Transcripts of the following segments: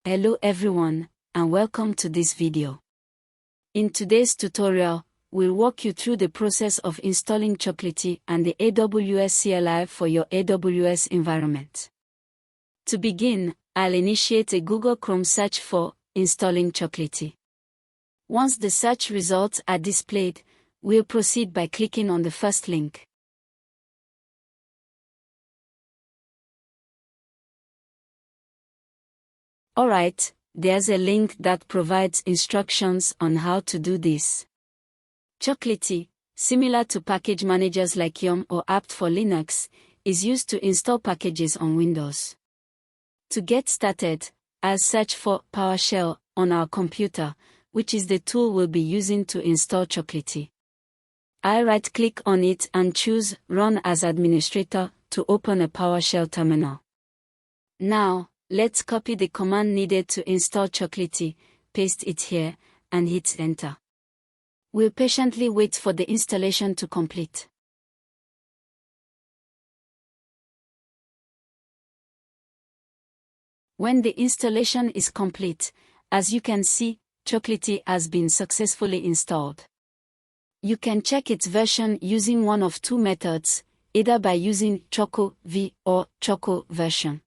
Hello everyone, and welcome to this video. In today's tutorial, we'll walk you through the process of installing Chocolatey and the AWS CLI for your AWS environment. To begin, I'll initiate a Google Chrome search for installing Chocolatey. Once the search results are displayed, we'll proceed by clicking on the first link. Alright, there's a link that provides instructions on how to do this. Chocolatey, similar to package managers like Yum or apt for Linux, is used to install packages on Windows. To get started, I'll search for PowerShell on our computer, which is the tool we'll be using to install Chocolatey. I'll right-click on it and choose Run as Administrator to open a PowerShell terminal. Now, let's copy the command needed to install Chocolatey, paste it here, and hit Enter. We'll patiently wait for the installation to complete. When the installation is complete, as you can see, Chocolatey has been successfully installed. You can check its version using one of two methods, either by using Choco-V or Choco version.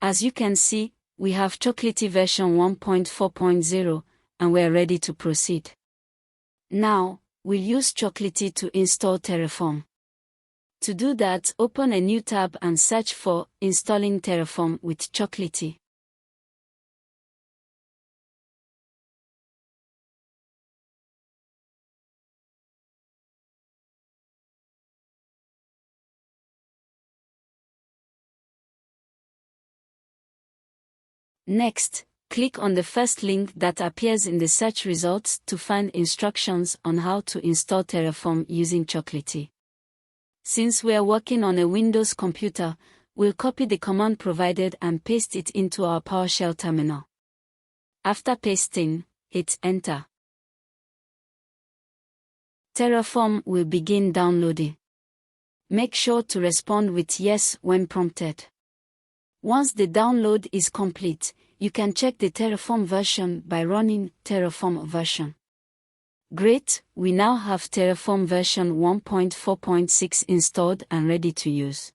As you can see, we have Chocolatey version 1.4.0, and we're ready to proceed. Now, we'll use Chocolatey to install Terraform. To do that, open a new tab and search for Installing Terraform with Chocolatey. Next, click on the first link that appears in the search results to find instructions on how to install Terraform using Chocolatey. Since we are working on a Windows computer, we'll copy the command provided and paste it into our PowerShell terminal. After pasting, hit Enter. Terraform will begin downloading. Make sure to respond with Yes when prompted. Once the download is complete, you can check the Terraform version by running Terraform version. Great, we now have Terraform version 1.4.6 installed and ready to use.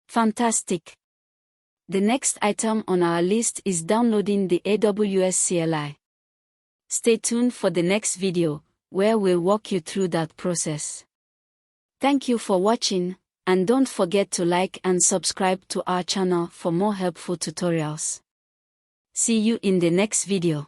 Fantastic! The next item on our list is downloading the AWS CLI. Stay tuned for the next video, where we'll walk you through that process. Thank you for watching, and don't forget to like and subscribe to our channel for more helpful tutorials. See you in the next video.